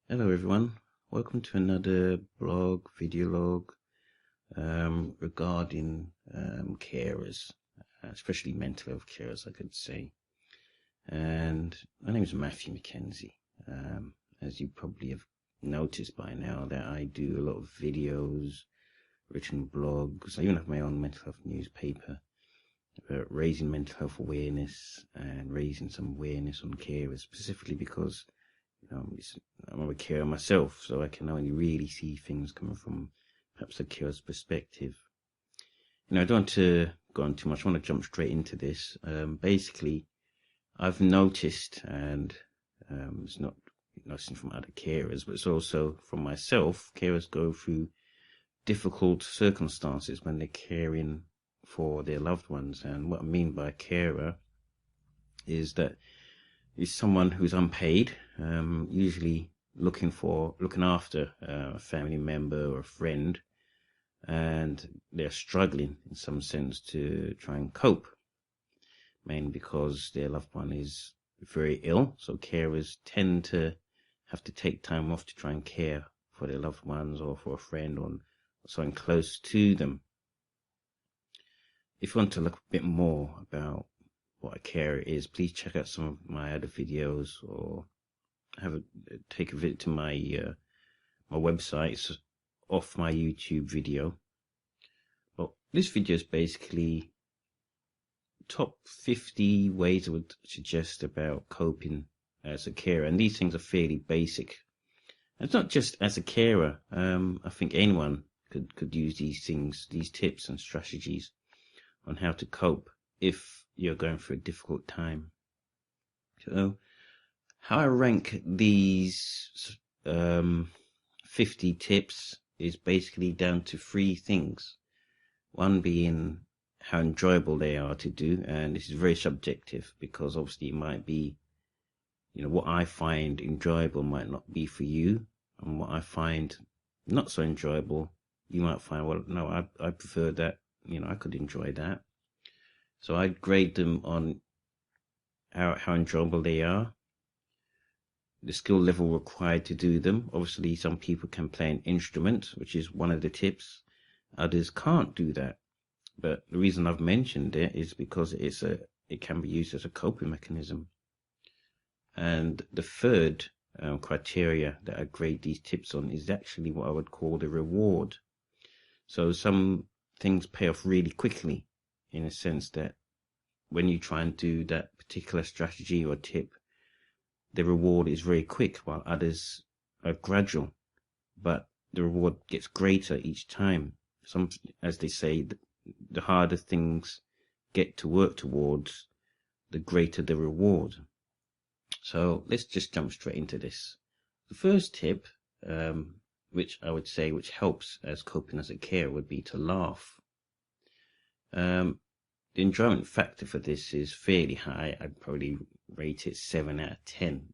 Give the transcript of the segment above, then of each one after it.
Hello everyone, welcome to another video log regarding carers, especially mental health carers I could say. And my name is Matthew Mackenzie. As you probably have noticed by now that I do a lot of videos, written blogs. I even have my own mental health newspaper about raising mental health awareness and raising some awareness on carers, specifically because I'm a carer myself, so I can only really see things coming from perhaps a carer's perspective. I don't want to go on too much. I want to jump straight into this. Basically, I've noticed, and it's not noticing from other carers, but it's also from myself, carers go through difficult circumstances when they're caring for their loved ones. And what I mean by carer is that is someone who's unpaid, usually looking after a family member or a friend, and they're struggling in some sense to try and cope, mainly because their loved one is very ill. So carers tend to have to take time off to try and care for their loved ones or for a friend or someone close to them. If you want to look a bit more about what a carer is, please check out some of my other videos or take a visit to my my website. It's off my YouTube video. Well, this video is basically top 50 ways I would suggest about coping as a carer, and these things are fairly basic. And it's not just as a carer. I think anyone could use these things, these tips and strategies on how to cope if you're going through a difficult time. So how I rank these 50 tips is basically down to three things. One being how enjoyable they are to do, and this is very subjective because obviously it might be, what I find enjoyable might not be for you, and what I find not so enjoyable, you might find, well, no, I prefer that, I could enjoy that. So I'd grade them on how enjoyable they are, the skill level required to do them. Obviously, some people can play an instrument, which is one of the tips. Others can't do that. But the reason I've mentioned it is because it can be used as a coping mechanism. And the third criteria that I grade these tips on is actually what I would call the reward. So some things pay off really quickly, in a sense that when you try and do that particular strategy or tip, the reward is very quick, while others are gradual, but the reward gets greater each time. As they say, the harder things get to work towards, the greater the reward. So let's just jump straight into this. The first tip, which I would say which helps as coping as a carer, would be to laugh. The enjoyment factor for this is fairly high. I'd probably rate it 7 out of 10.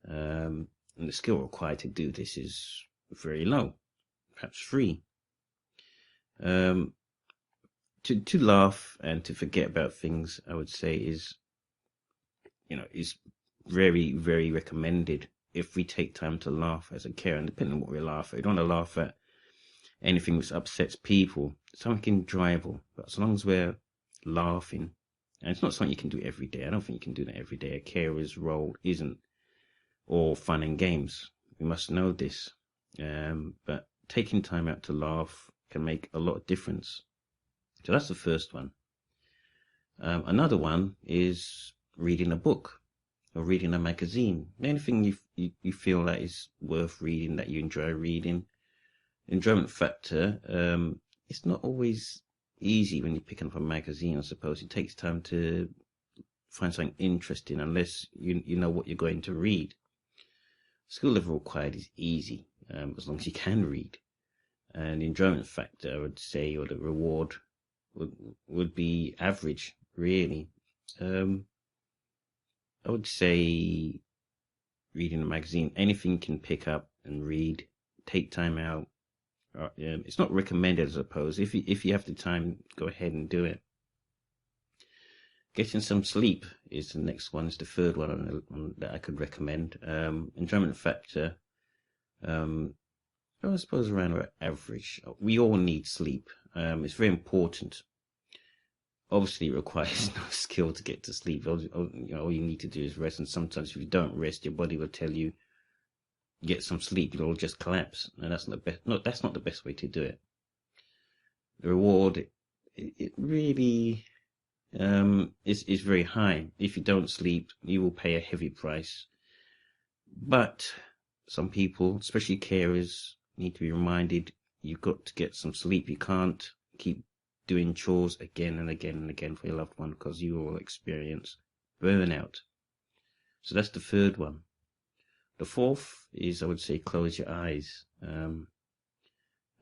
And the skill required to do this is very low, perhaps 3. To laugh and to forget about things, I would say is very, very recommended if we take time to laugh as a carer. And depending on what we laugh at, you don't want to laugh at anything which upsets people, something enjoyable. But as long as we're laughing, and it's not something you can do every day. I don't think you can do that every day. A carer's role isn't all fun and games. We must know this. But taking time out to laugh can make a lot of difference. So that's the first one. Another one is reading a book or reading a magazine. Anything you feel that is worth reading, that you enjoy reading. Enjoyment factor, it's not always easy when you're picking up a magazine, I suppose. It takes time to find something interesting unless you know what you're going to read. Skill level required is easy, as long as you can read. And the enjoyment factor, I would say, or the reward would be average, really. I would say reading a magazine, anything you can pick up and read, take time out, It's not recommended, I suppose. If you have the time, go ahead and do it. Getting some sleep is the next one. Is the third one that I could recommend. Enjoyment factor. I suppose around our average. We all need sleep. It's very important. Obviously, it requires no skill to get to sleep. All you need to do is rest. And sometimes, if you don't rest, your body will tell you, get some sleep. It'll just collapse, and that's not the best. No, that's not the best way to do it. The reward, it really is very high. If you don't sleep, you will pay a heavy price. But some people, especially carers, need to be reminded you've got to get some sleep. You can't keep doing chores again and again and again for your loved one, because you will experience burnout. So that's the third one. The fourth is, I would say, close your eyes. And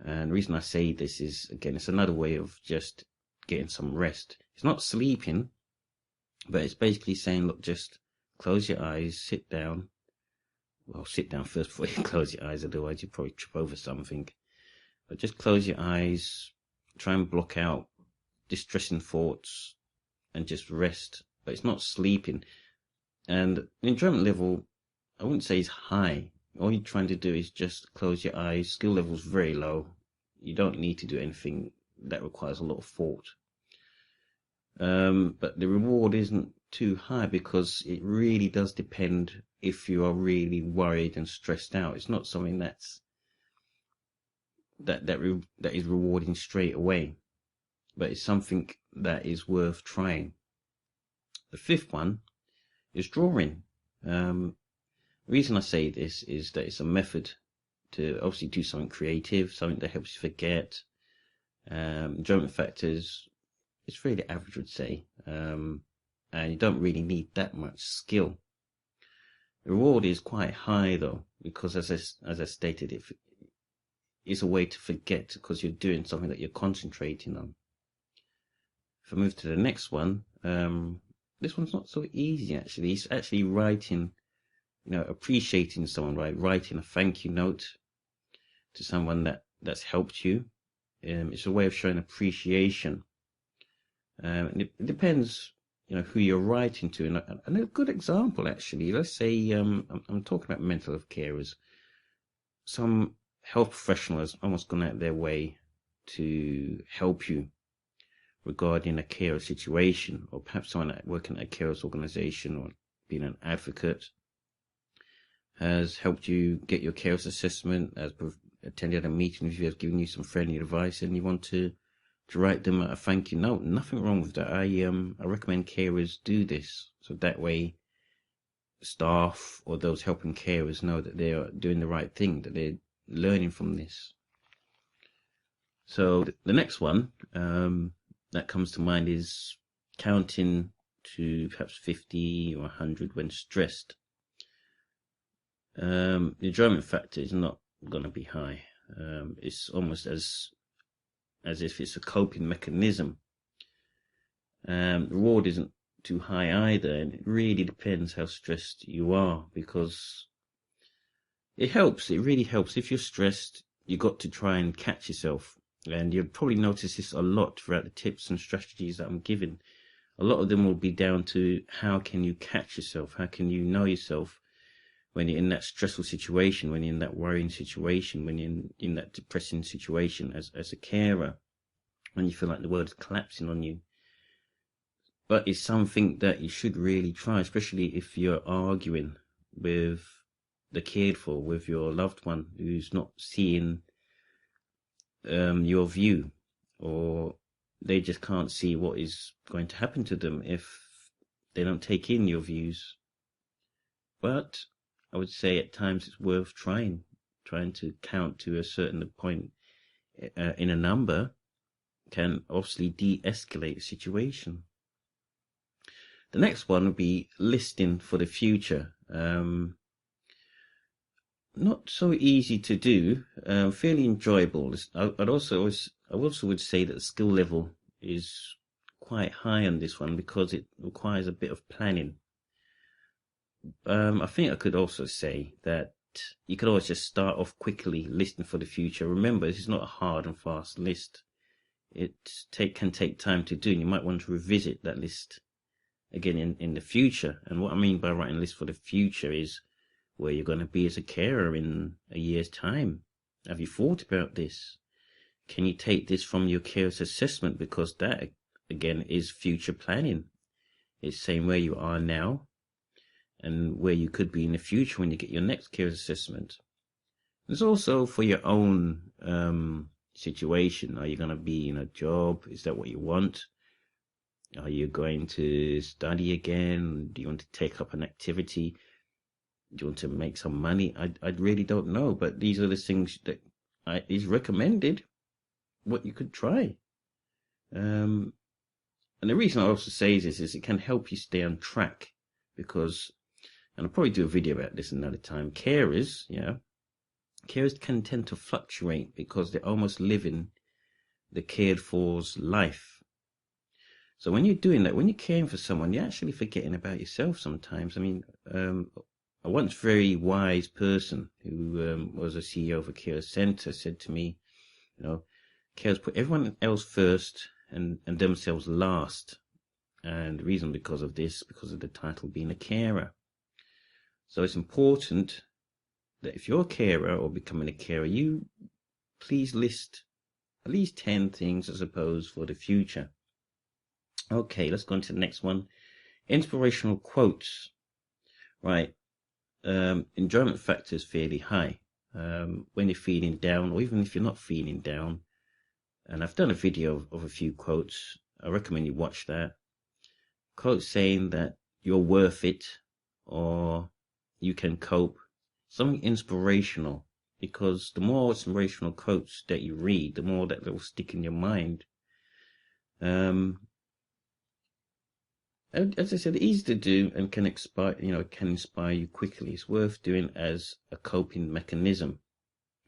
the reason I say this is, again, it's another way of just getting some rest. It's not sleeping, but it's basically saying, look, just close your eyes, sit down. Well, sit down first before you close your eyes, otherwise you probably trip over something. But just close your eyes, try and block out distressing thoughts, and just rest. But it's not sleeping. And the enjoyment level, I wouldn't say is high. All you're trying to do is just close your eyes. Skill level is very low. You don't need to do anything that requires a lot of thought. But the reward isn't too high, because it really does depend if you are really worried and stressed out. It's not something that is rewarding straight away, but it's something that is worth trying. The fifth one is drawing. The reason I say this is that it's a method to obviously do something creative, something that helps you forget. Enjoyment factors, it's really average, I would say, and you don't really need that much skill. The reward is quite high though, because as I stated, it's a way to forget, because you're doing something that you're concentrating on. If I move to the next one, this one's not so easy actually. It's actually writing, appreciating someone, right? Writing a thank you note to someone that's helped you. It's a way of showing appreciation. And it depends, who you're writing to. And a good example, actually, let's say I'm talking about mental health carers. Some health professionals almost gone out their way to help you regarding a carer situation, or perhaps someone working at a carers organization or being an advocate has helped you get your carers assessment, has attended a meeting with you, has given you some friendly advice, and you want to write them a thank you note. Nothing wrong with that. I recommend carers do this, so that way staff or those helping carers know that they are doing the right thing, that they're learning from this. So the next one that comes to mind is counting to perhaps 50 or 100 when stressed. The enjoyment factor is not going to be high. It's almost as if it's a coping mechanism. The reward isn't too high either, and it really depends how stressed you are, because it helps. It really helps. If you're stressed, you've got to try and catch yourself. And you'll probably notice this a lot throughout the tips and strategies that I'm giving. A lot of them will be down to how can you catch yourself? How can you know yourself when you're in that stressful situation, when you're in that worrying situation, when you're in that depressing situation as a carer, when you feel like the world is collapsing on you. But it's something that you should really try, especially if you're arguing with the cared for, with your loved one who's not seeing your view, or they just can't see what is going to happen to them if they don't take in your views. But I would say at times it's worth trying to count to a certain point in a number can obviously de-escalate the situation. The next one would be listing for the future. Not so easy to do, fairly enjoyable. I also would say that the skill level is quite high on this one, because it requires a bit of planning. I think I could also say that you could always just start off quickly listing for the future. Remember, this is not a hard and fast list. It can take time to do, and you might want to revisit that list again in the future. And what I mean by writing a list for the future is where you're going to be as a carer in a year's time. Have you thought about this? Can you take this from your carer's assessment? Because that, again, is future planning. It's saying where you are now and where you could be in the future when you get your next carer's assessment. It's also for your own situation. Are you going to be in a job? Is that what you want? Are you going to study again? Do you want to take up an activity? Do you want to make some money? I really don't know, but these are the things that is recommended, what you could try. And the reason I also say this is it can help you stay on track, because, and I'll probably do a video about this another time, carers can tend to fluctuate because they're almost living the cared for's life. So when you're doing that, when you're caring for someone, you're actually forgetting about yourself sometimes. I mean, a once very wise person who was a CEO of a care center said to me, carers put everyone else first and themselves last. And the reason because of the title being a carer. So it's important that if you're a carer or becoming a carer, you please list at least 10 things, I suppose, for the future. Okay, let's go on to the next one. Inspirational quotes. Right. Enjoyment factor is fairly high. When you're feeling down, or even if you're not feeling down, and I've done a video of a few quotes. I recommend you watch that. Quotes saying that you're worth it, or you can cope. Something inspirational, because the more inspirational quotes that you read, the more that will stick in your mind. As I said, easy to do and can inspire you quickly. It's worth doing as a coping mechanism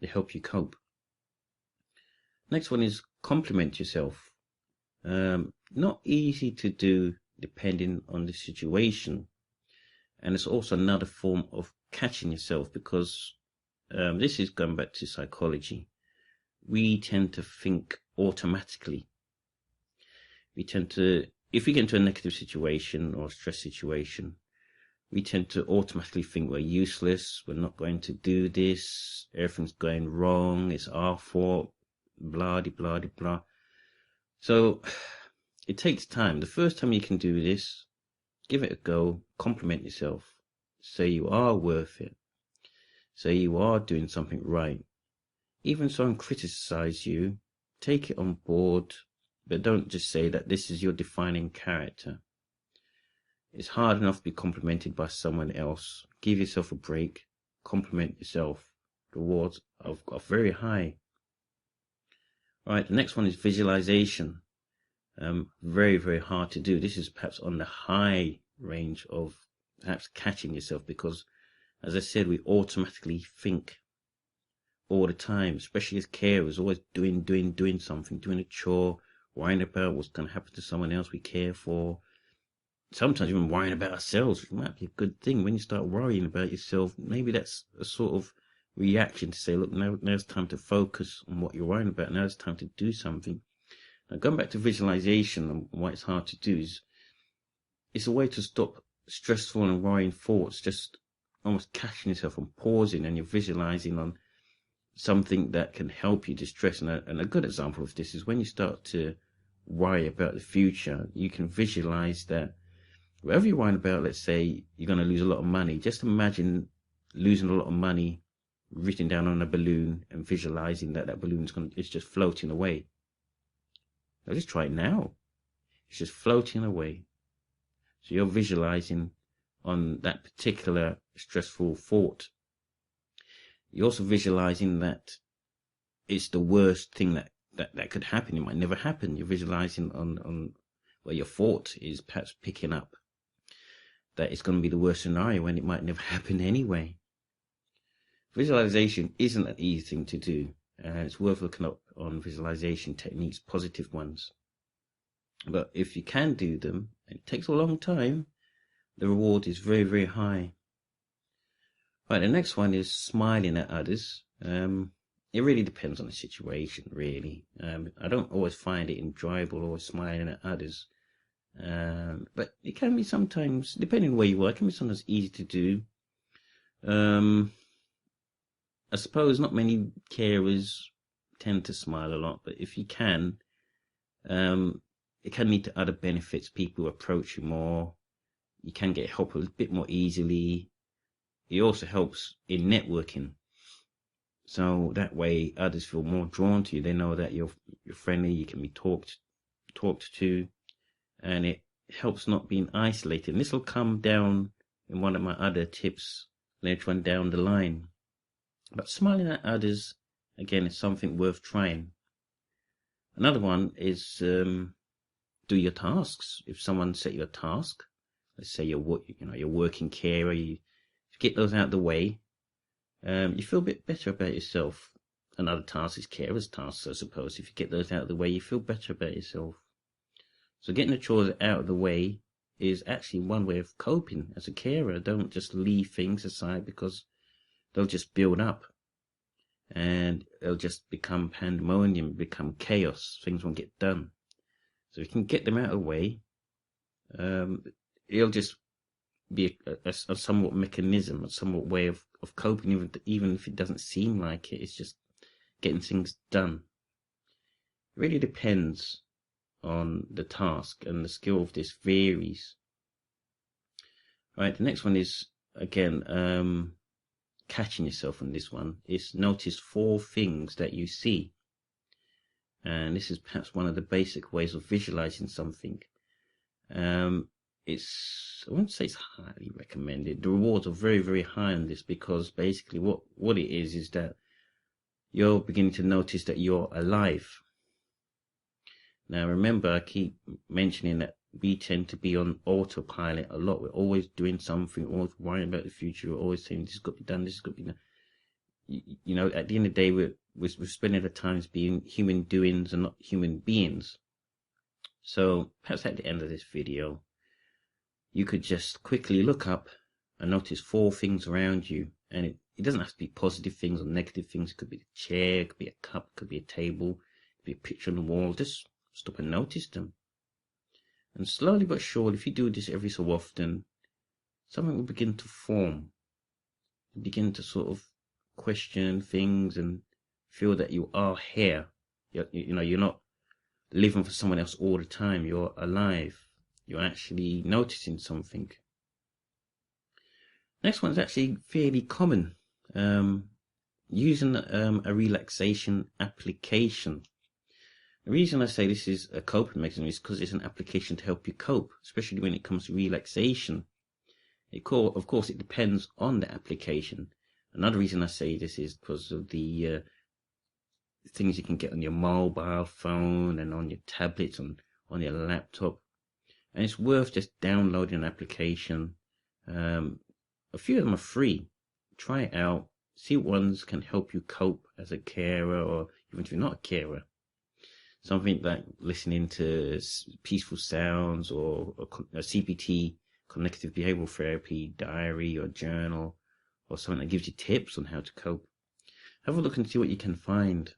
to help you cope. Next one is compliment yourself. Not easy to do depending on the situation. And it's also another form of catching yourself, because this is going back to psychology. We tend to think automatically. If we get into a negative situation or a stress situation, we tend to automatically think we're useless, we're not going to do this, everything's going wrong, it's our fault, blah, blah, blah, blah. So it takes time. The first time you can do this, give it a go, compliment yourself, say you are worth it, say you are doing something right. Even someone criticize you, take it on board, but don't just say that this is your defining character. It's hard enough to be complimented by someone else. Give yourself a break, compliment yourself. The rewards are very high. All right, the next one is visualization. Very, very hard to do. This is perhaps on the high range of perhaps catching yourself, because, as I said, we automatically think all the time, especially as carers, always doing something, doing a chore, worrying about what's going to happen to someone else we care for. Sometimes even worrying about ourselves, which might be a good thing. When you start worrying about yourself, maybe that's a sort of reaction to say, look, now it's time to focus on what you're worrying about. Now it's time to do something. Now, going back to visualization and why it's hard to do is, it's a way to stop stressful and worrying thoughts, just almost catching yourself and pausing, and you're visualizing on something that can help you distress. And a good example of this is when you start to worry about the future, you can visualize that whatever you're worrying about, let's say you're going to lose a lot of money, just imagine losing a lot of money written down on a balloon and visualizing that balloon it's just floating away. Now just try it now. It's just floating away. So you're visualizing on that particular stressful thought. You're also visualizing that it's the worst thing that could happen. It might never happen. You're visualizing on where your thought is perhaps picking up that it's going to be the worst scenario when it might never happen anyway. Visualization isn't an easy thing to do. It's worth looking up on visualization techniques, positive ones. But if you can do them, and it takes a long time, the reward is very, very high. Right, the next one is smiling at others. It really depends on the situation, really. I don't always find it enjoyable always smiling at others. But it can be sometimes, depending on where you are, it can be sometimes easy to do. I suppose not many carers tend to smile a lot, but if you can, it can lead to other benefits. People approach you more. You can get help a bit more easily. It also helps in networking. So that way others feel more drawn to you. They know that you're friendly, you can be talked to, and it helps not being isolated. And this will come down in one of my other tips later on down the line. But smiling at others, again, is something worth trying. Another one is do your tasks. If someone set you a task, let's say you're working carer, you get those out of the way. You feel a bit better about yourself. Another task is carer's tasks, I suppose. If you get those out of the way, you feel better about yourself. So getting the chores out of the way is actually one way of coping as a carer. Don't just leave things aside because they'll just build up and it'll just become pandemonium, become chaos. Things won't get done. So if you can get them out of the way, it'll just be a somewhat mechanism, a somewhat way of coping, even if it doesn't seem like it. It's just getting things done. It really depends on the task, and the skill of this varies. Right, the next one is, again, catching yourself on this one. Is notice 4 things that you see. And this is perhaps one of the basic ways of visualizing something. I wouldn't say it's highly recommended. The rewards are very, very high on this, because basically what it is that you're beginning to notice that you're alive. Now remember, I keep mentioning that we tend to be on autopilot a lot. We're always doing something, always worrying about the future. We're always saying this has got to be done, this has got to be done. You know, at the end of the day, we're spending the times being human doings and not human beings. So perhaps at the end of this video, you could just quickly look up and notice 4 things around you. And it doesn't have to be positive things or negative things. It could be a chair, it could be a cup, it could be a table, it could be a picture on the wall. Just stop and notice them. And slowly but surely, if you do this every so often, something will begin to form. You begin to sort of question things and feel that you are here. You're not living for someone else all the time. You're alive. You're actually noticing something. Next one is actually fairly common. Using a relaxation application. The reason I say this is a coping mechanism is because it's an application to help you cope, especially when it comes to relaxation. Of course, it depends on the application. Another reason I say this is because of the things you can get on your mobile phone and on your tablets, on your laptop. And it's worth just downloading an application. A few of them are free. Try it out. See what ones can help you cope as a carer, or even if you're not a carer. Something like listening to peaceful sounds, or a CBT, cognitive behavioral therapy, diary or journal, or something that gives you tips on how to cope. Have a look and see what you can find.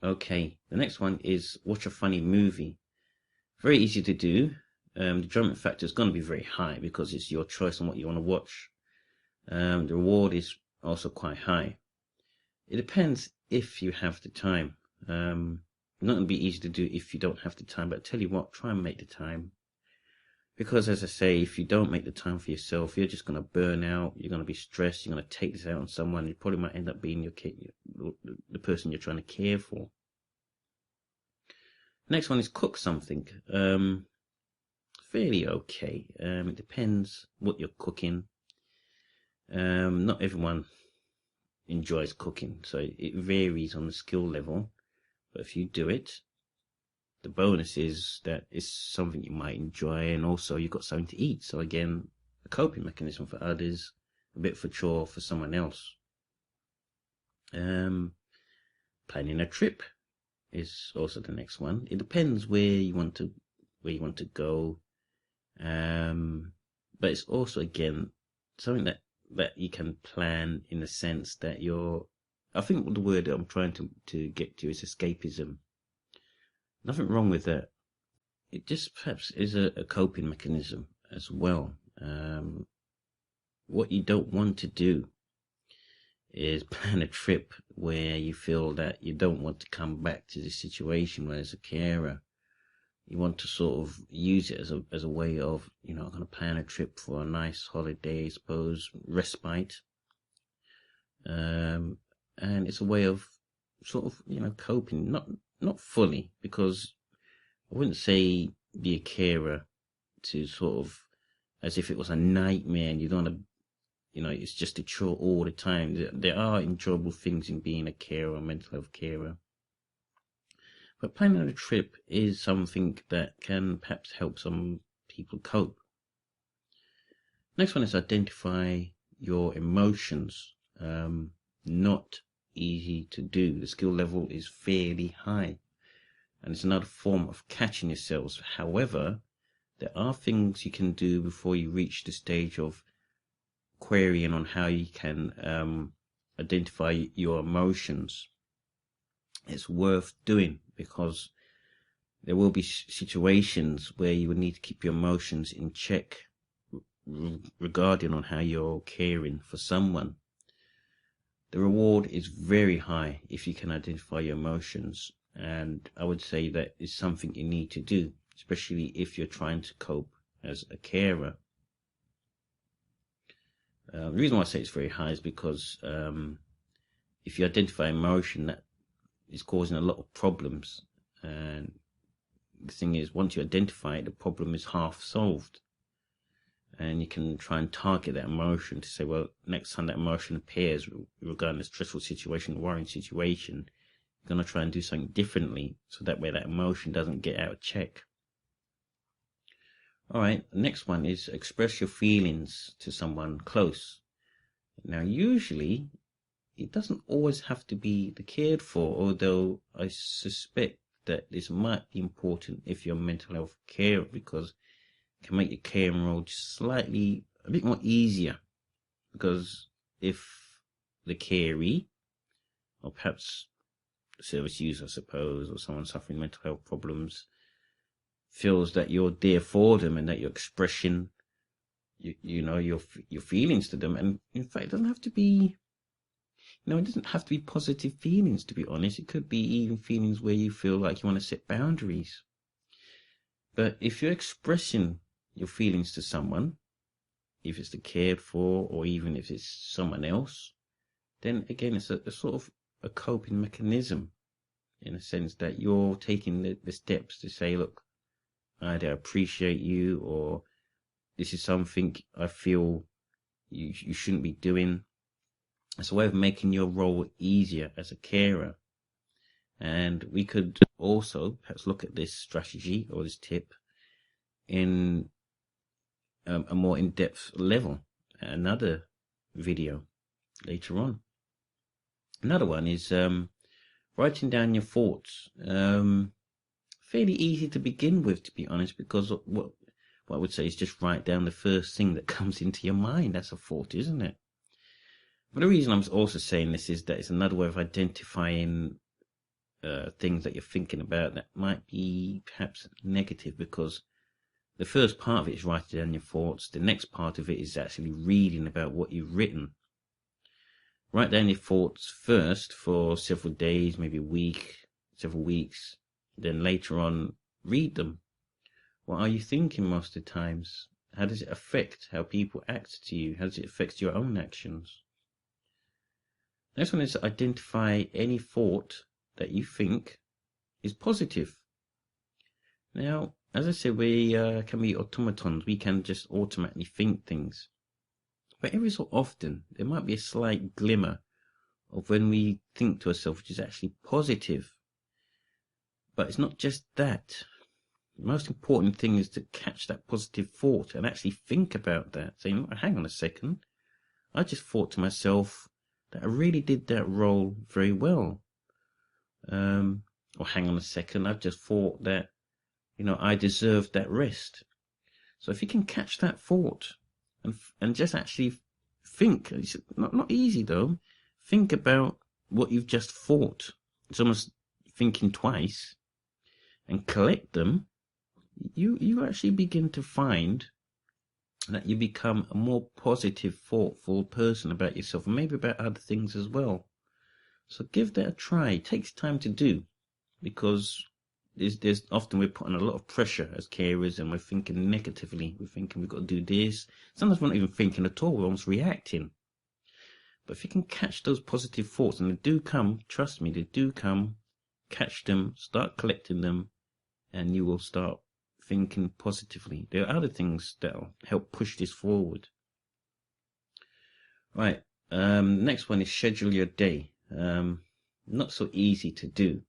Okay, the next one is watch a funny movie. Very easy to do. The enjoyment factor is going to be very high because it's your choice on what you want to watch. The reward is also quite high. It depends if you have the time. Not going to be easy to do if you don't have the time, but I tell you what, try and make the time. Because as I say, if you don't make the time for yourself, you're just going to burn out, you're going to be stressed, you're going to take this out on someone, you probably might end up being the person you're trying to care for. Next one is cook something. Fairly okay. It depends what you're cooking. Not everyone enjoys cooking, so it varies on the skill level. But if you do it, the bonus is that it's something you might enjoy, and also you've got something to eat. So again, a coping mechanism for others, a bit of a chore for someone else. Planning a trip is also the next one. It depends where you want to go. But it's also, again, something that that you can plan in the sense that I think the word I'm trying to get to is escapism. Nothing wrong with that. It just perhaps is a coping mechanism as well. What you don't want to do is plan a trip where you feel that you don't want to come back to the situation where as a carer. You want to sort of use it as a way of, I'm going to plan a trip for a nice holiday, I suppose, respite. And it's a way of sort of, coping, not fully, because I wouldn't say be a carer to sort of, as if it was a nightmare and you don't want to, it's just a chore all the time. There are enjoyable things in being a carer, a mental health carer. But planning a trip is something that can perhaps help some people cope. Next one is identify your emotions. Not easy to do. The skill level is fairly high. And it's another form of catching yourselves. However, there are things you can do before you reach the stage of querying on how you can identify your emotions. It's worth doing because there will be situations where you will need to keep your emotions in check regarding on how you're caring for someone. The reward is very high if you can identify your emotions, and I would say that is something you need to do, especially if you're trying to cope as a carer. The reason why I say it's very high is because if you identify emotion, that is causing a lot of problems, and the thing is, once you identify it, the problem is half solved, and you can try and target that emotion to say, well, next time that emotion appears regarding a stressful situation, a worrying situation, you're going to try and do something differently, so that way that emotion doesn't get out of check. All right, the next one is express your feelings to someone close. Now, usually it doesn't always have to be the cared for, although I suspect that this might be important if you're a mental health carer, because it can make your caring role just a bit more easier. Because if the caree, or perhaps the service user, I suppose, or someone suffering mental health problems, feels that you're there for them and that you're expressing, your feelings to them, and in fact, it doesn't have to be. It doesn't have to be positive feelings, to be honest. It could be even feelings where you feel like you want to set boundaries. But if you're expressing your feelings to someone, if it's the cared for or even if it's someone else, then again, it's a sort of a coping mechanism, in a sense that you're taking the steps to say, look, either I appreciate you, or this is something I feel you shouldn't be doing. It's a way of making your role easier as a carer. And we could also perhaps look at this strategy or this tip in a more in-depth level at another video later on. Another one is writing down your thoughts. Fairly easy to begin with, to be honest, because what I would say is just write down the first thing that comes into your mind. That's a thought, isn't it? But the reason I'm also saying this is that it's another way of identifying things that you're thinking about that might be perhaps negative, because the first part of it is writing down your thoughts. The next part of it is actually reading about what you've written. Write down your thoughts first for several days, maybe a week, several weeks. Then later on, read them. What are you thinking most of the times? How does it affect how people act to you? How does it affect your own actions? Next one is to identify any thought that you think is positive. Now, as I said, we can be automatons. We can just automatically think things. But every so often, there might be a slight glimmer of when we think to ourselves, which is actually positive. But it's not just that. The most important thing is to catch that positive thought and actually think about that. Saying, hang on a second. I just thought to myself that I really did that role very well. Or hang on a second, I've just thought that, I deserved that rest. So if you can catch that thought and just actually think. It's not easy though. Think about what you've just thought. It's almost thinking twice, and collect them. You actually begin to find that you become a more positive, thoughtful person about yourself, and maybe about other things as well. So give that a try. It takes time to do, because there's often we're putting a lot of pressure as carers, and we're thinking negatively. We're thinking we've got to do this. Sometimes we're not even thinking at all. We're almost reacting. But if you can catch those positive thoughts, and they do come, trust me, they do come, catch them, start collecting them, and you will start thinking positively. There are other things that'll help push this forward. Right. Next one is schedule your day. Not so easy to do,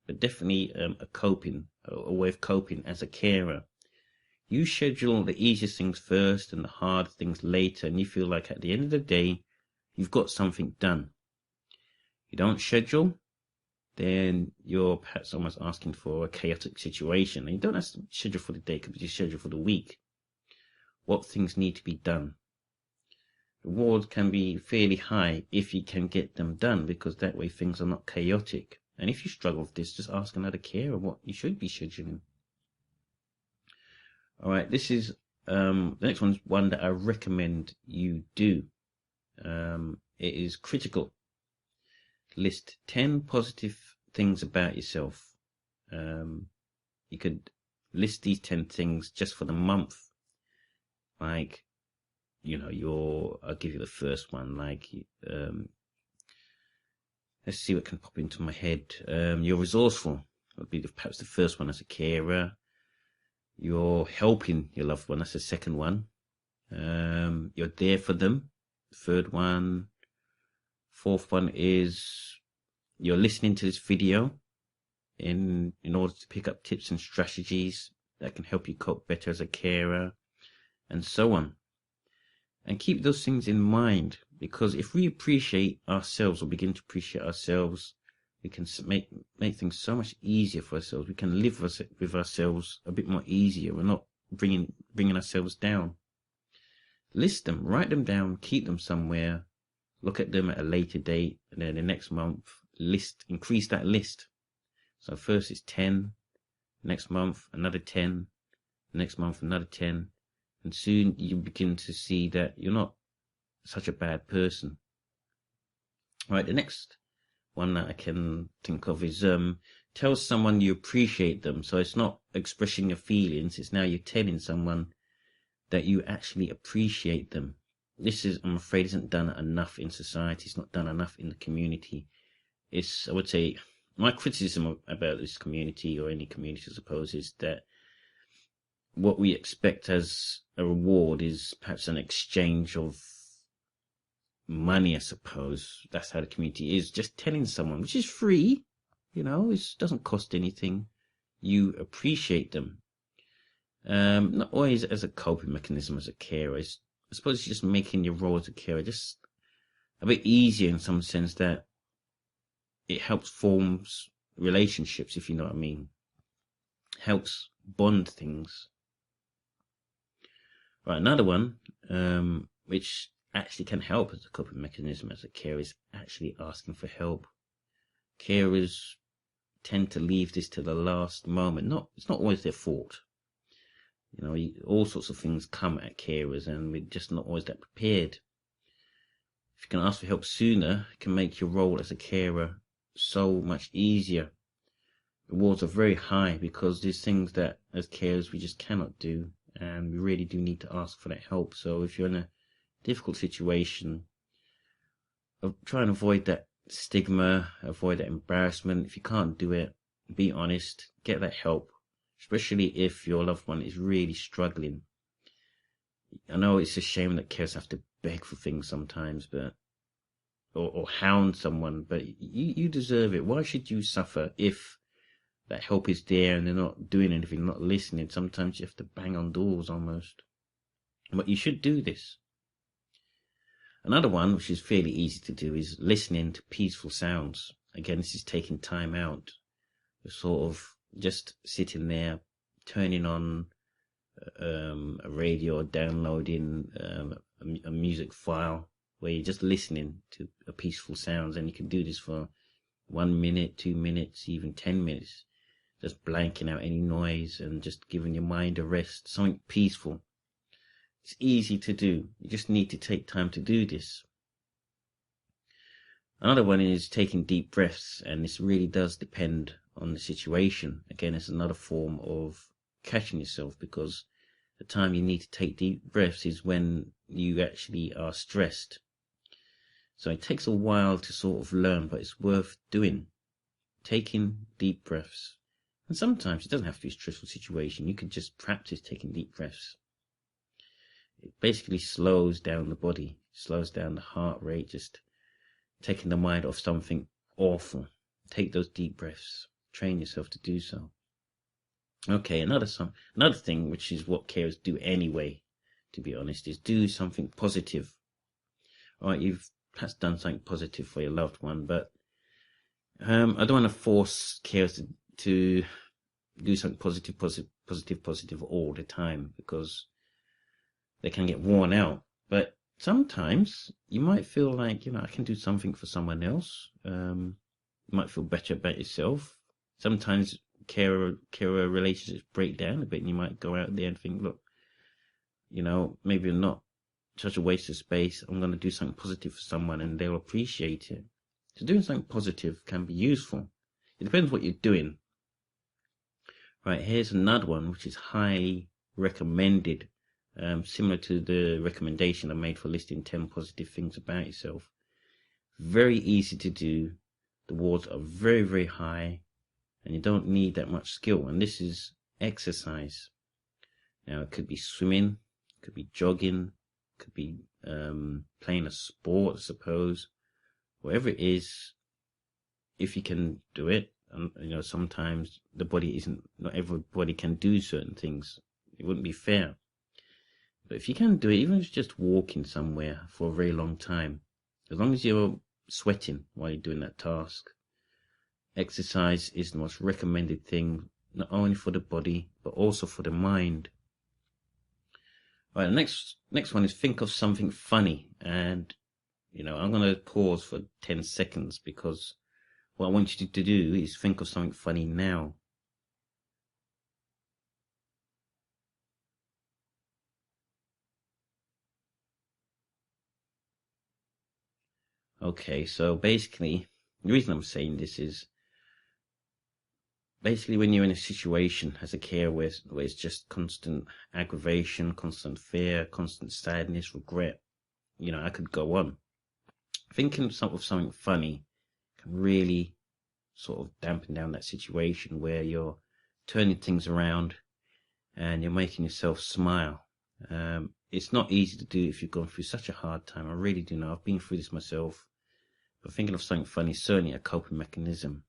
but definitely a way of coping as a carer. You schedule the easiest things first and the hard things later, and you feel like at the end of the day, you've got something done. You don't schedule, then you're perhaps almost asking for a chaotic situation. And you don't have to schedule for the day, it could be just schedule for the week. What things need to be done. Rewards can be fairly high if you can get them done, because that way things are not chaotic. And if you struggle with this, just ask another carer what you should be scheduling. All right, this is the next one's one that I recommend you do. It is critical. List 10 positive things about yourself. You could list these 10 things just for the month. Like, I'll give you the first one. Like, let's see what can pop into my head. You're resourceful. Would be perhaps the first one as a carer. You're helping your loved one. That's the second one. You're there for them. Third one. Fourth one is you're listening to this video in order to pick up tips and strategies that can help you cope better as a carer, and so on. And keep those things in mind, because if we appreciate ourselves, or begin to appreciate ourselves, we can make things so much easier for ourselves. We can live with ourselves a bit more easier. We're not bringing ourselves down. List them, write them down, keep them somewhere. Look at them at a later date, and then the next month, increase that list. So first it's 10, next month another 10, next month another 10, and soon you begin to see that you're not such a bad person. Right, the next one that I can think of is tell someone you appreciate them. So it's not expressing your feelings, it's now you're telling someone that you actually appreciate them. This is, I'm afraid, isn't done enough in society. It's not done enough in the community. I would say, my criticism about this community, or any community, I suppose, is that what we expect as a reward is perhaps an exchange of money, I suppose. That's how the community is. Just telling someone, which is free, it doesn't cost anything, you appreciate them. Not always as a coping mechanism as a carer. I suppose it's just making your role as a carer just a bit easier, in some sense that it helps forms relationships, if you know what I mean. Helps bond things. Right, another one, which actually can help as a coping mechanism as a carer, is actually asking for help. Carers tend to leave this to the last moment. It's not always their fault. All sorts of things come at carers, and we're just not always that prepared. If you can ask for help sooner, it can make your role as a carer so much easier. Rewards are very high, because there's things that as carers we just cannot do, and we really do need to ask for that help. So if you're in a difficult situation, try and avoid that stigma, avoid that embarrassment. If you can't do it, be honest, get that help. Especially if your loved one is really struggling. I know it's a shame that carers have to beg for things sometimes, or hound someone, but you deserve it. Why should you suffer if that help is there and they're not doing anything, not listening? Sometimes you have to bang on doors almost. But you should do this. Another one, which is fairly easy to do, is listening to peaceful sounds. Again, this is taking time out. You're sort of just sitting there, turning on a radio, or downloading a music file, where you're just listening to a peaceful sounds, and you can do this for 1 minute, 2 minutes, even 10 minutes, just blanking out any noise and just giving your mind a rest, something peaceful. It's easy to do. You just need to take time to do this. Another one is taking deep breaths, and this really does depend on the situation. Again, it's another form of catching yourself, because the time you need to take deep breaths is when you actually are stressed. So it takes a while to sort of learn, but it's worth doing. Taking deep breaths. And sometimes it doesn't have to be a stressful situation. You can just practice taking deep breaths. It basically slows down the body, slows down the heart rate, just taking the mind off something awful. Take those deep breaths. Train yourself to do so. Okay, another thing, which is what carers do anyway, to be honest, is do something positive. All right, you've perhaps done something positive for your loved one, but I don't want to force carers to do something positive all the time, because they can get worn out. But sometimes you might feel like, I can do something for someone else. You might feel better about yourself. Sometimes carer relationships break down a bit, and you might go out there and think, look, maybe I'm not such a waste of space. I'm going to do something positive for someone, and they'll appreciate it. So doing something positive can be useful. It depends what you're doing. Right, here's another one which is highly recommended, similar to the recommendation I made for listing 10 positive things about yourself. Very easy to do. The rewards are very, very high, and you don't need that much skill. And this is exercise. Now, it could be swimming, it could be jogging, it could be playing a sport, I suppose. Whatever it is, if you can do it. And sometimes not everybody can do certain things. It wouldn't be fair. But if you can do it, even if it's just walking somewhere for a very long time, as long as you're sweating while you're doing that task, exercise is the most recommended thing, not only for the body, but also for the mind. All right, the next one is think of something funny. And, I'm going to pause for 10 seconds, because what I want you to do is think of something funny now. Okay, so basically, the reason I'm saying this is, basically when you're in a situation as a carer where it's just constant aggravation, constant fear, constant sadness, regret, I could go on. Thinking of something funny can really sort of dampen down that situation where you're turning things around and you're making yourself smile. It's not easy to do if you've gone through such a hard time. I really do know. I've been through this myself. But thinking of something funny is certainly a coping mechanism.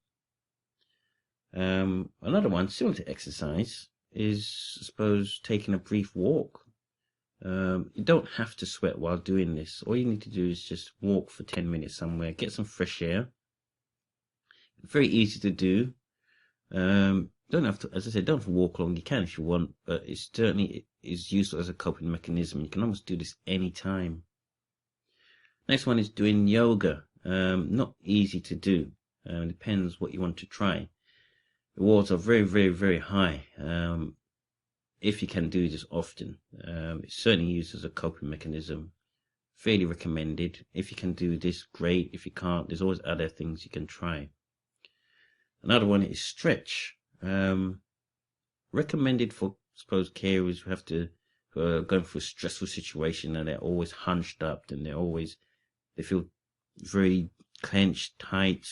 Another one, similar to exercise, is, I suppose, taking a brief walk. You don't have to sweat while doing this. All you need to do is just walk for 10 minutes somewhere, get some fresh air. Very easy to do. Don't have to, as I said, don't have to walk long. You can if you want, but it certainly is useful as a coping mechanism. You can almost do this anytime. Next one is doing yoga. Not easy to do. Depends what you want to try. The rewards are very, very, very high. If you can do this often, it's certainly used as a coping mechanism. Fairly recommended. If you can do this, great. If you can't, there's always other things you can try. Another one is stretch. Recommended for, suppose, carers who are going through a stressful situation, and they're always hunched up, and they feel very clenched, tight.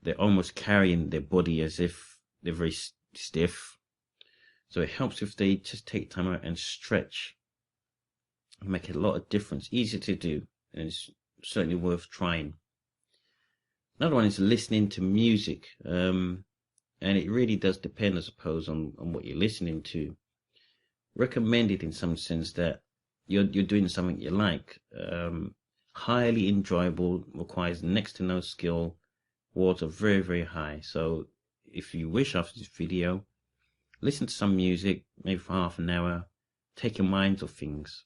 They're almost carrying their body as if they're very stiff. So it helps if they just take time out and stretch. It'll make a lot of difference. Easy to do, and it's certainly worth trying. Another one is listening to music. And it really does depend, I suppose, on what you're listening to. Recommended in some sense that you're doing something you like. Highly enjoyable, requires next to no skill. Rewards are very, very high. So if you wish, after this video, listen to some music, maybe for half an hour, take your minds off things.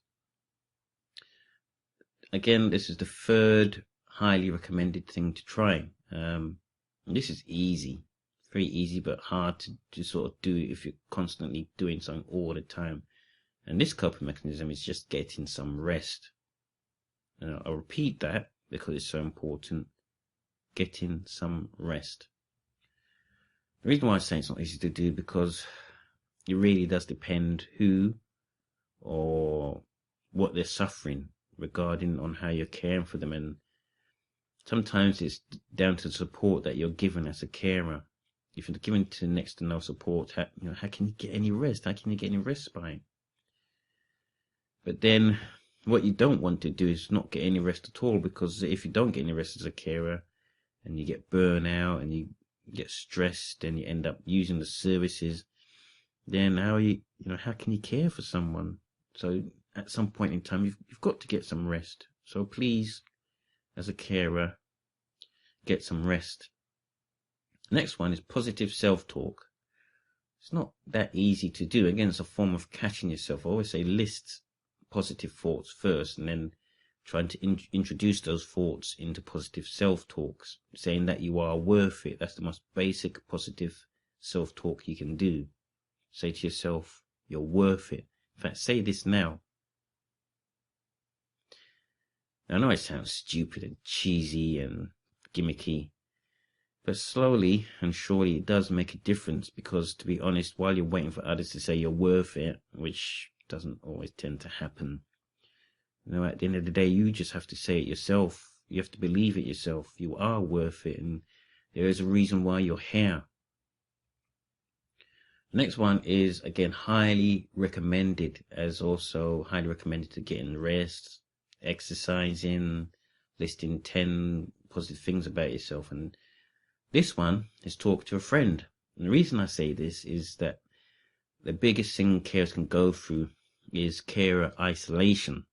again, this is the third highly recommended thing to try. This is easy, very easy, but hard to sort of do if you're constantly doing something all the time. And this coping mechanism is just getting some rest. I'll repeat that because it's so important. Getting some rest. The reason why I say it's not easy to do, because it really does depend who or what they're suffering regarding on how you're caring for them. And sometimes it's down to the support that you're given as a carer. If you're given to next to no support, how can you get any rest? How can you get any respite? But then what you don't want to do is not get any rest at all, because if you don't get any rest as a carer and you get burnout and you get stressed and you end up using the services, then how can you care for someone? So at some point in time, you've got to get some rest. So please, as a carer, get some rest. Next one is positive self-talk. It's not that easy to do. Again, it's a form of catching yourself. I always say list positive thoughts first, and then trying to introduce those thoughts into positive self-talks, saying that you are worth it. That's the most basic positive self-talk you can do. Say to yourself, you're worth it. In fact, say this now. I know it sounds stupid and cheesy and gimmicky, but slowly and surely it does make a difference, because, to be honest, while you're waiting for others to say you're worth it, which doesn't always tend to happen, at the end of the day, you just have to say it yourself. You have to believe it yourself. You are worth it, and there is a reason why you're here. The next one is, again, highly recommended, as also highly recommended to getting rest, exercising, listing 10 positive things about yourself. And this one is talk to a friend. And the reason I say this is that the biggest thing carers can go through is carer isolation.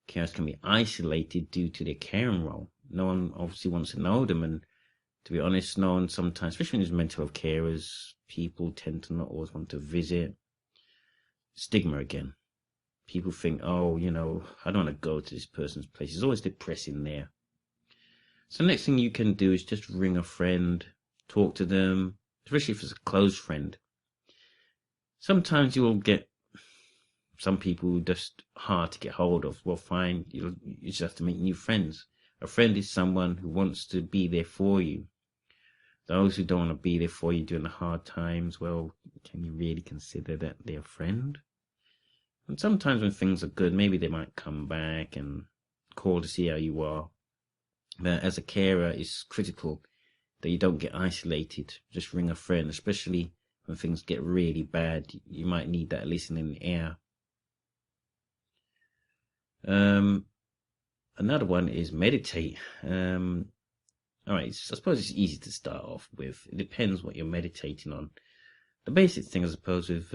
Carers can be isolated due to their caring role. No one obviously wants to know them, and to be honest, no one sometimes, especially when there's mental health carers, people tend to not always want to visit. Stigma again. People think, I don't want to go to this person's place. It's always depressing there. So the next thing you can do is just ring a friend, talk to them, especially if it's a close friend. Sometimes you will get some people just hard to get hold of. Well, fine, you just have to make new friends. A friend is someone who wants to be there for you. Those who don't want to be there for you during the hard times, well, can you really consider that their friend? And sometimes when things are good, maybe they might come back and call to see how you are. But as a carer, it's critical that you don't get isolated. Just ring a friend, especially when things get really bad. You might need that listening ear. Another one is meditate. All right, I suppose it's easy to start off with. It depends what you're meditating on. The basic thing, I suppose, with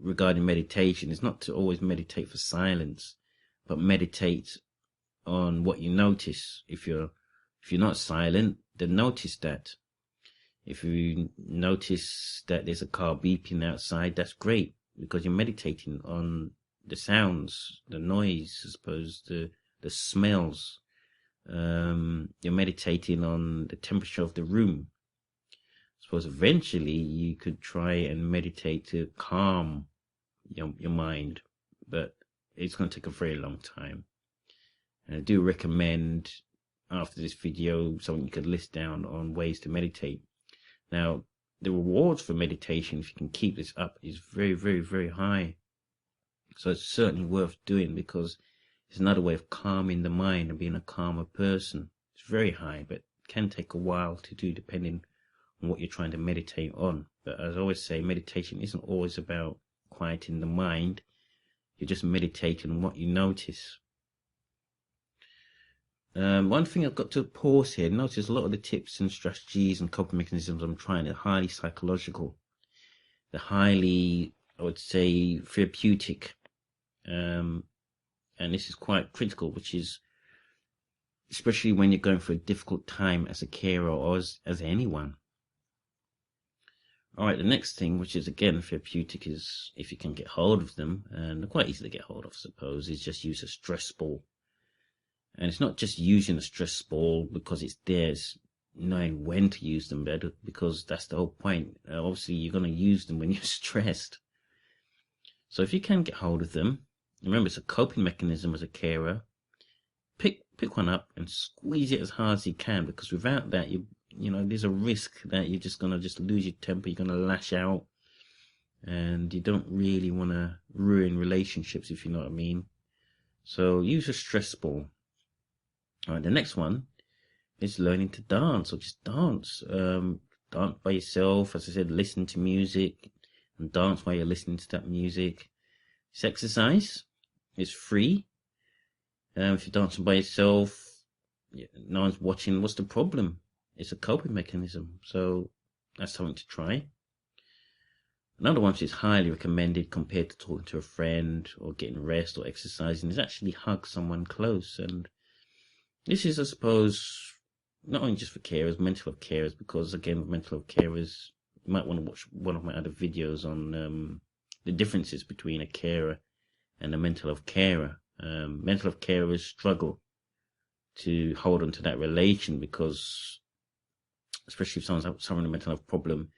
regarding meditation is not to always meditate for silence, but meditate on what you notice. If you're not silent, then notice that. If you notice that there's a car beeping outside, that's great, because you're meditating on the sounds, the noise, I suppose, the smells. You're meditating on the temperature of the room. I suppose eventually you could try and meditate to calm your mind, but it's going to take a very long time. And I do recommend, after this video, something you could list down on ways to meditate. Now, the rewards for meditation, if you can keep this up, is very, very, very high. So it's certainly worth doing, because it's another way of calming the mind and being a calmer person. It's very high, but can take a while to do depending on what you're trying to meditate on. But as I always say, meditation isn't always about quieting the mind. You're just meditating on what you notice. One thing I've got to pause here. Notice a lot of the tips and strategies and coping mechanisms I'm trying are highly psychological. They're highly, I would say, therapeutic. And this is quite critical, which is especially when you're going through a difficult time as a carer or as anyone. All right, the next thing, which is again therapeutic, is if you can get hold of them, and they're quite easy to get hold of, I suppose, is just use a stress ball. And it's not just using a stress ball because it's there, it's knowing when to use them better, because that's the whole point. Obviously, you're going to use them when you're stressed. So if you can get hold of them, remember it's a coping mechanism as a carer. Pick one up and squeeze it as hard as you can, because without that, there's a risk that you're just gonna lose your temper. You're gonna lash out, and you don't really want to ruin relationships, if you know what I mean. So use a stress ball. All right, the next one is learning to dance, or just dance. Dance by yourself, as I said. Listen to music and dance while you're listening to that music. It's exercise. It's free. If you're dancing by yourself, no one's watching, what's the problem? It's a coping mechanism, so that's something to try. Another one which is highly recommended compared to talking to a friend or getting rest or exercising is actually hug someone close. And this is, I suppose, not only just for carers, mental health carers, because again, with mental health carers, you might want to watch one of my other videos on the differences between a carer and a mental health carer. Mental health carers struggle to hold on to that relation because, especially if someone's suffering a mental health problem,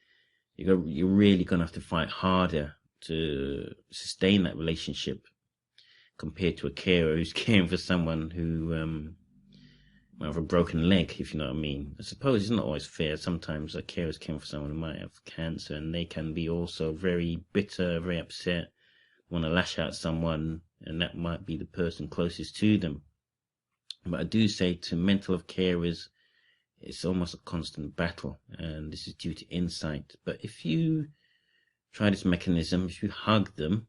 you're really going to have to fight harder to sustain that relationship compared to a carer who's caring for someone who might have a broken leg, if you know what I mean. I suppose it's not always fair. Sometimes a carer is caring for someone who might have cancer, and they can be also very bitter, very upset, want to lash out at someone, and that might be the person closest to them. But I do say to mental health carers, it's almost a constant battle, and this is due to insight. But if you try this mechanism, if you hug them,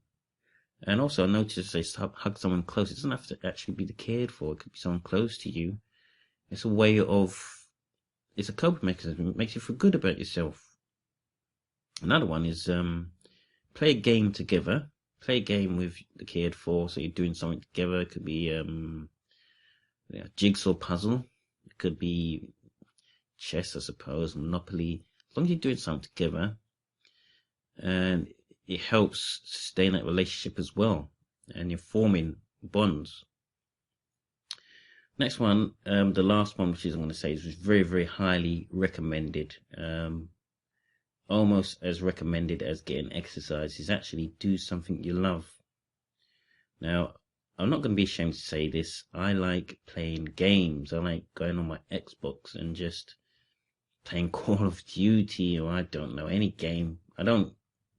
and also I noticed they hug someone close, it doesn't have to actually be the cared for, it could be someone close to you. It's a way of, it's a coping mechanism. It makes you feel good about yourself. Another one is play a game together. Play a game with the cared for, so you're doing something together. It could be a jigsaw puzzle. It could be chess, I suppose, Monopoly. As long as you're doing something together, and it helps sustain that relationship as well, and you're forming bonds. Next one, the last one, which I'm going to say is very, very highly recommended. Almost as recommended as getting exercise, is actually do something you love. Now, I'm not going to be ashamed to say this. I like playing games. I like going on my Xbox and just playing Call of Duty, or I don't know, any game. I don't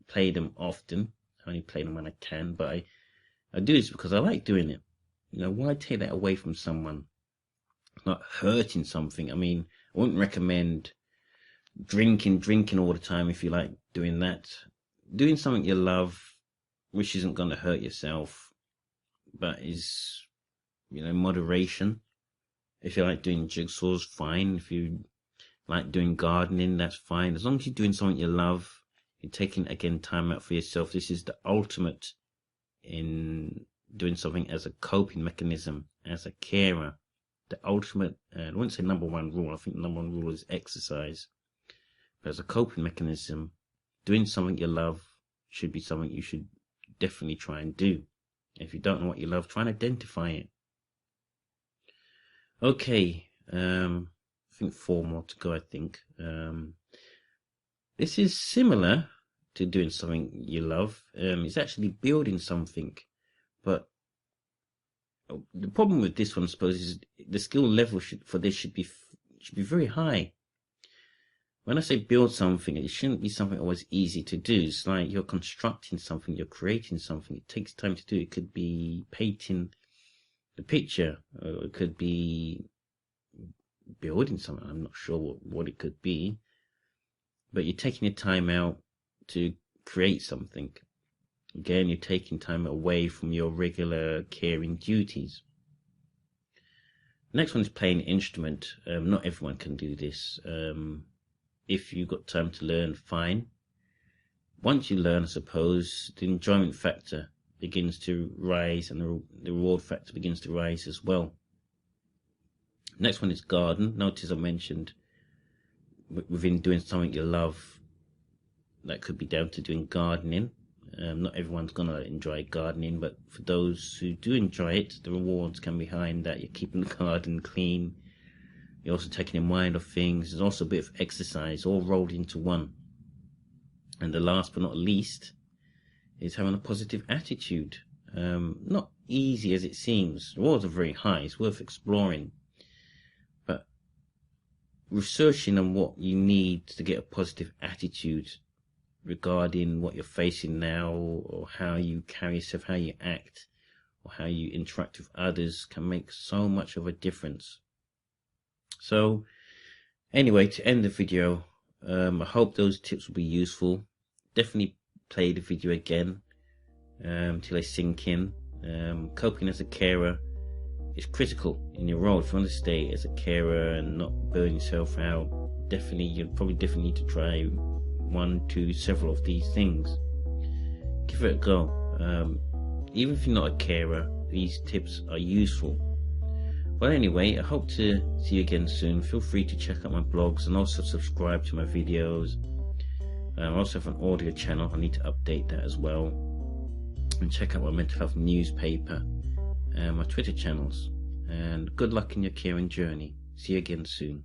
play them often. I only play them when I can, but I do this because I like doing it. Why take that away from someone? Not hurting something. I mean, I wouldn't recommend drinking all the time if you like doing that. Doing something you love, which isn't going to hurt yourself, but is, moderation. If you like doing jigsaws, fine. If you like doing gardening, that's fine. As long as you're doing something you love, you're taking, again, time out for yourself. This is the ultimate in doing something as a coping mechanism, as a carer. The ultimate, I wouldn't say number one rule. I think the number one rule is exercise. But as a coping mechanism, doing something you love should be something you should definitely try and do. If you don't know what you love, try and identify it. Okay, I think 4 more to go, I think. This is similar to doing something you love. It's actually building something. But the problem with this one, I suppose, is the skill level for this should be very high. When I say build something, it shouldn't be something always easy to do. It's like you're constructing something, you're creating something. It takes time to do. It could be painting the picture, or it could be building something. I'm not sure what it could be. But you're taking your time out to create something. Again, you're taking time away from your regular caring duties. Next one is playing an instrument. Not everyone can do this. If you've got time to learn, fine. Once you learn, I suppose, the enjoyment factor begins to rise, and the reward factor begins to rise as well. Next one is garden. Notice I mentioned within doing something you love, that could be down to doing gardening. Not everyone's gonna enjoy gardening, but for those who do enjoy it, the rewards can be behind that. You're keeping the garden clean, you're also taking your mind off things. There's also a bit of exercise all rolled into one. And the last but not least is having a positive attitude. Not easy as it seems. The rewards are very high, it's worth exploring, but researching on what you need to get a positive attitude regarding what you're facing now, or how you carry yourself, how you act, or how you interact with others, can make so much of a difference. So anyway, to end the video, I hope those tips will be useful. Definitely play the video again until they sink in. Coping as a carer is critical in your role. If you want to stay as a carer and not burn yourself out, you'll probably definitely need to try one, two, several of these things. Give it a go. Even if you're not a carer, these tips are useful. Well, anyway, I hope to see you again soon. Feel free to check out my blogs and also subscribe to my videos. I also have an audio channel. I need to update that as well. And check out my mental health newspaper and my Twitter channels. And good luck in your caring journey. See you again soon.